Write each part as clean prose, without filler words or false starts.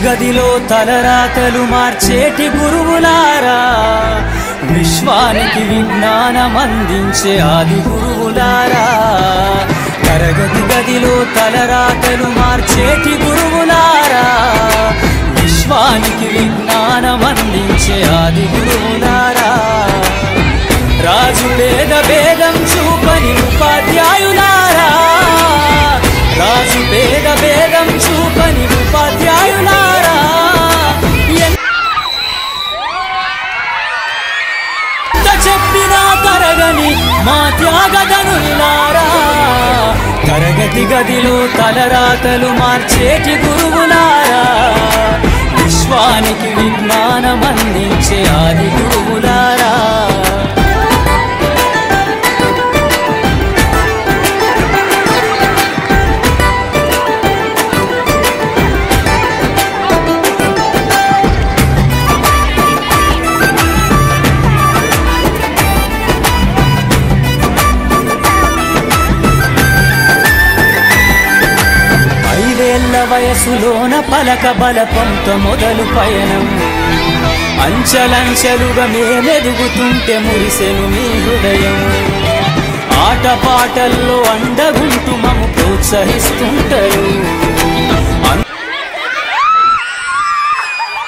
గదిలో తలరాతలు మార్చేటి గురువులారా, విశ్వానికి విజ్ఞానం అందించే ఆది గురువులారా. తరగతి గదిలో తలరాతలు మార్చేటి గురువులారా, విశ్వానికి విజ్ఞానం అందించే ఆది గురువులారా. రాజు పేద భేదం చూపని ఉపాధ్యాయులారా, రాజు పేద భేదం చూపని ఉపాధ్యాయులారా. ఎంత చెప్పినా తరగని మా త్యాగధనులారా, తరగతి గదిలో తలరాతలు మార్చేటి గురువులారా, విశ్వానికి విజ్ఞానం అందించే ఆది గురువులారా. వయసులోన పలక బలపంతో మొదలు పయనం, అంచలంచెలుగా మేమెదుగుతుంటే మురిసెను మీ హృదయం. ఆటపాటల్లో అండగుంటూ మము ప్రోత్సహిస్తుంటారు,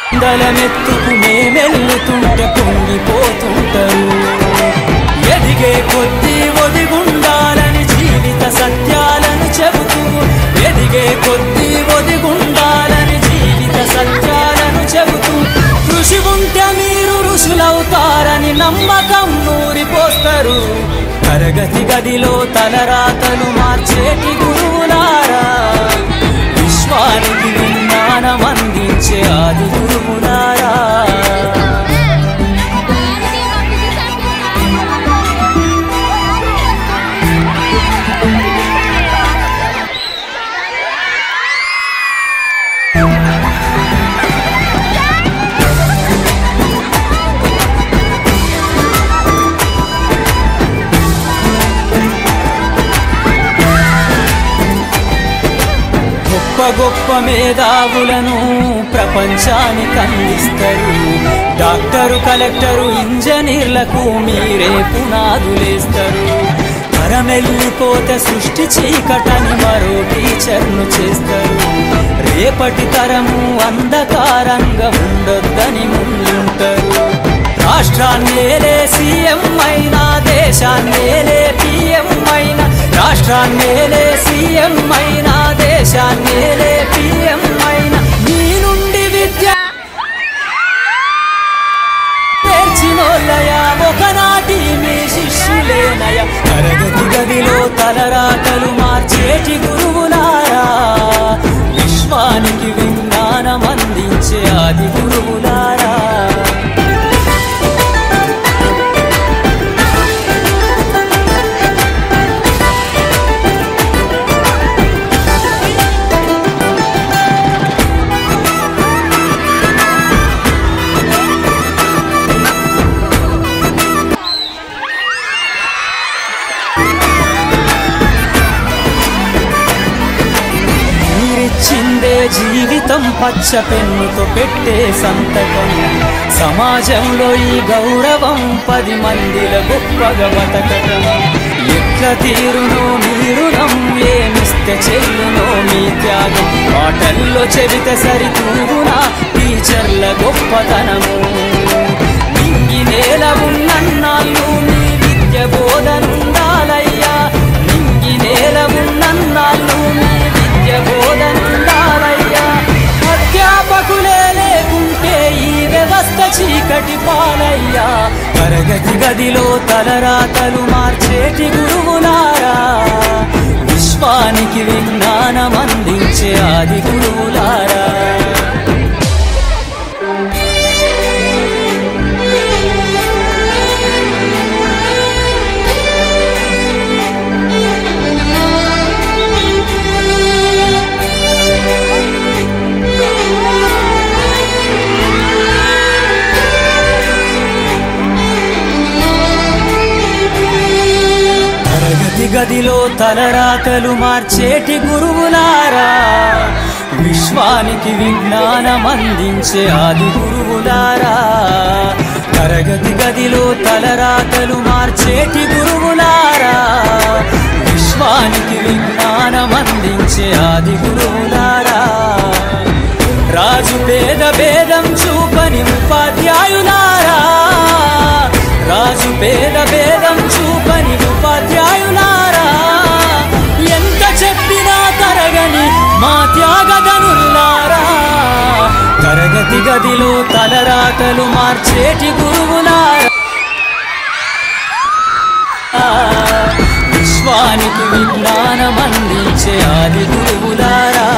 అందలమెత్తుకు మేమెల్లుతుంటే పొంగిపోతుంటారు. ఎదిగే కొద్దీ ఒదిగుండాలని జీవిత సత్యాలను చెబుతూ, ఎదిగే కొద్దీ ఒదిగుండాలని జీవిత సత్యాలను చెబుతూ, కృషి ఉంటే మీరు ఋషులవుతారని నమ్మకం నూరిపోస్తారు. తరగతి గదిలో తలరాతలు మార్చేటి గురువులారా, విశ్వానికి విజ్ఞానం అందించే ఆది గురువులారా. గొప్ప మేధావులను ప్రపంచానికి అందిస్తారు. డాక్టరు, కలెక్టరు, ఇంజనీర్లకు మీరే పునాదులేస్తారు. తరమెల్లిపోతే సృష్టి చీకటని మరో టీచర్ను చేస్తారు. రేపటి తరము అంధకారంగా ఉండొద్దని ముందుంటారు. రాష్ట్రాన్నేలే సీఎం అయినా, దేశాన్నేలే పిఎం అయినా, రాష్ట్రాన్నేలే సీఎం అయినా, దేశాన్నేలే పిఎం అయినా, మీ నుండి విద్య నేర్చినోళ్ళయా, ఒకనాటి మీ శిష్యులేనయ. తరగతి గదిలో తలరాతలు మార్చేటి గురువులారా, విశ్వానికి విజ్ఞానం అందించే ఆది గురువులారా. చిందే జీవితం పచ్చ పెన్నుతో పెట్టే సంతకం, సమాజంలో ఈ గౌరవం 10 మందిల గొప్పగా బతకటం. ఎట్ల తీరునో మీరునం, ఏమిస్తే చెల్లునో మీ త్యాగం. మాటల్లో చెబితే సరితూగునా టీచర్ల గొప్పతనము. నింగి నేల ఉన్నన్నాళ్ళు మీ విద్య బోధనుండాలయ్యా, నింగి నేల ఉన్నన్నాళ్ళు మీ విద్య బోధనుండాలయ్యా. అధ్యాపకులే లేకుంటే ఈ వ్యవస్థ చీకటి పాలయ్యా. తరగతి గదిలో తలరాతలు మార్చేటి గురువులారా, విశ్వానికి విజ్ఞానం అందించే ఆది గురువులారా. గదిలో తలరాతలు మార్చేటి గురువులారా, విశ్వానికి విజ్ఞానం అందించే ఆది గురువులారా. తరగతి గదిలో తలరాతలు మార్చేటి గురువులారా, విశ్వానికి విజ్ఞానం అందించే ఆది గురువులారా. రాజు పేద భేదం చూపని ఉపాధ్యాయులారా, రాజు పేద భేదం చూపని ఉపాధ్యాయులారా. ఎంత చెప్పినా తరగని మా త్యాగధనులారా, తరగతి గదిలో తలరాతలు మార్చేటి గురువులారా, విశ్వానికి విజ్ఞానం అందించే ఆది గురువులారా.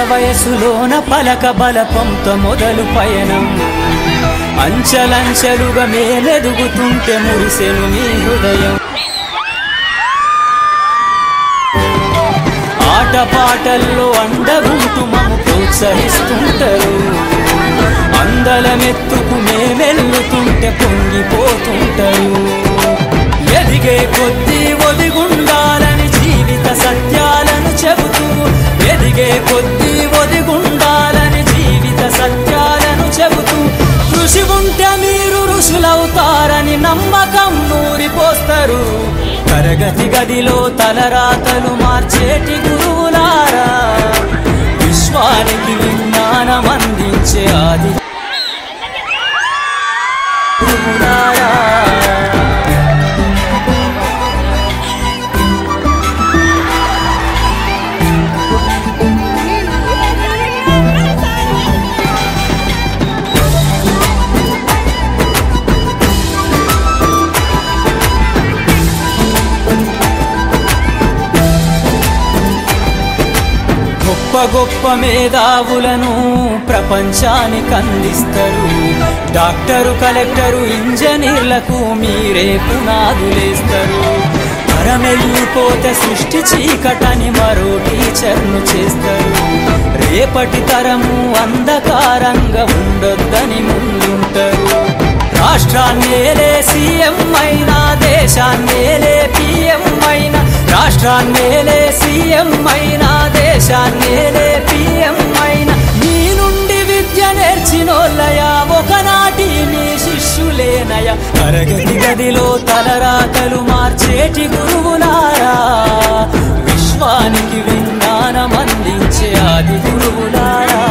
వయసులోన పలక బలపంతో మొదలు పయనం, అంచలంచెలుగా మేలెదుగుతుంటే మురిసెను మీ హృదయం. ఆటపాటల్లో అండగుంటూ మము ప్రోత్సహిస్తుంటారు, అందలమెత్తుకు మేమెల్లుతుంటే పొంగిపోతుంటారు. ఎదిగే కొద్దీ ఒదిగుండాలని జీవిత సత్యాలను చెబుతూ, ఎదిగే కొద్దీ ఒదిగుండాలని జీవిత సత్యాలను చెబుతూ, కృషి ఉంటే మీరు ఋషులవుతారని నమ్మకం నూరిపోస్తారు. తరగతి గదిలో తలరాతలు మార్చేటి గురువులారా, విశ్వానికి విజ్ఞానం అందించే ఆది గురువులారా. గొప్ప గొప్ప మేధావులను ప్రపంచానికి అందిస్తారు. డాక్టరు, కలెక్టరు, ఇంజనీర్లకు మీరే పునాదులేస్తారు. తరమెళ్ళిపోతే సృష్టి చీకటని మరో టీచర్ను చేస్తారు. రేపటి తరము అంధకారంగా ఉండొద్దని ముందుంటారు. రాష్ట్రాన్నేలే సీఎం అయినా, దేశాన్నేలే పిఎం అయినా, రాష్ట్రాన్నేలే సీఎం అయినా, దేశాన్నేలే పిఎం అయినా, మీ నుండి విద్య నేర్చినోళ్ళయా, ఒకనాటి మీ శిష్యులేనయా. తరగతి గదిలో తలరాతలు మార్చేటి గురువులారా, విశ్వానికి విజ్ఞానం అందించే ఆది గురువులారా.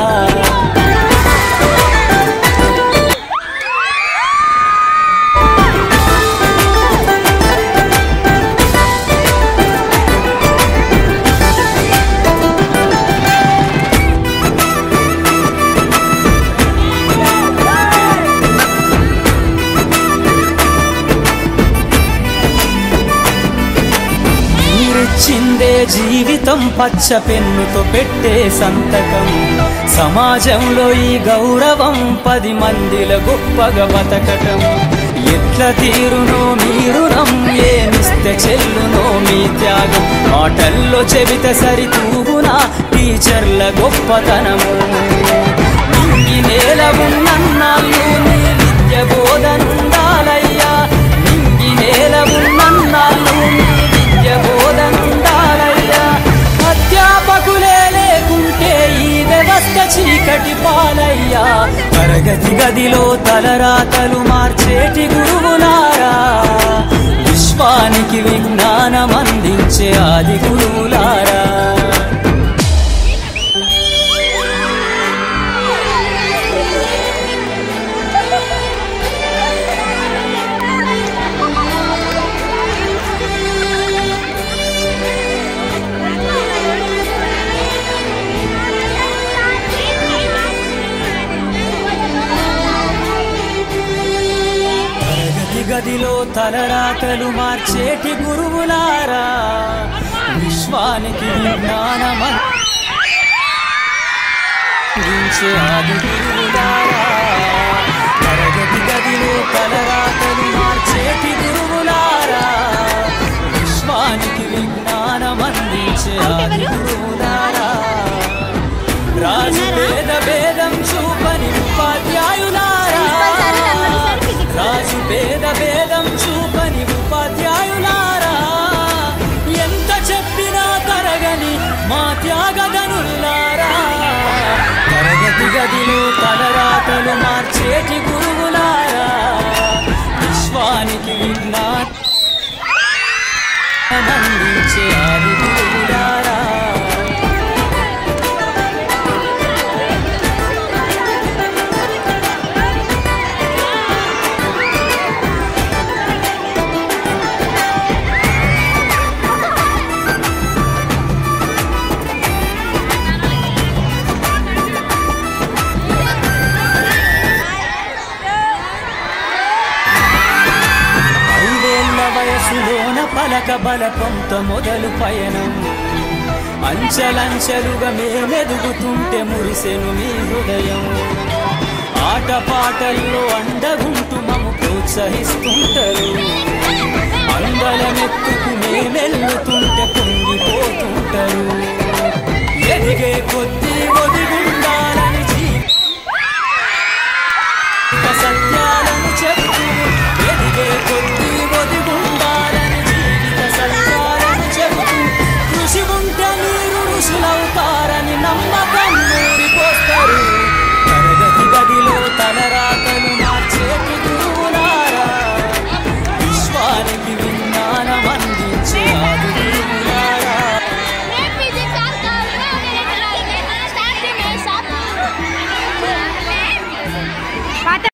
చిందే జీవితం పచ్చ పెన్నుతో పెట్టే సంతకం, సమాజంలో ఈ గౌరవం 10 మందిల గొప్పగా బతకటం. ఎట్ల తీరునో మీ రుణం, ఏమిస్తే చెల్లునో మీ త్యాగం. మాటల్లో చెబితే సరితూగునా టీచర్ల గొప్పతనము. నింగి నేల ఉన్నన్నాళ్ళు మీ విద్య బోధనుండాలయ్యా, నింగి నేల ఉన్నన్నాళ్ళు మీ విద్య బోధనుండాలయ్యా. అధ్యాపకులే లేకుంటే ఈ వ్యవస్థ చీకటి పాలయ్యా. తరగతి గదిలో తలరాతలు మార్చేటి గురువులారా, విశ్వానికి విజ్ఞానం అందించే ఆది గురువులారా. గదిలో తలరాతలు మార్చేటి గురువులారా, విశ్వానికి విజ్ఞానం అందించే ఆది గురువులారా. తలరాతలు మార్చేటి గురువులారా విశ్వానికి విజ్ఞానం అందించే ఆది గురువులారా రాజు పేద భేదం చూపని ఉపాధ్యాయులారా రాజు పేద భేదం చూపని ఉపాధ్యాయులారా ఎంత చెప్పినా తరగని మా త్యాగధనులారా తరగతి గదిలో తలరాతలు మార్చేటి గురువులారా విశ్వానికి విజ్ఞానం అందించే ఆది గురువులారా వయసులోన పలక బలపంత మొదలు పయనం అంచెలంచెలుగా మేమెదుగుతుంటే మురిసెను మీ హృదయం ఆటపాటల్లో అండగుంటూ మము ప్రోత్సహిస్తుంటారు అందలమెత్తుకు మేమెల్లుతుంటే పొంగిపోతుంటారు ఎదిగే కొద్దీ ఒదిగుండా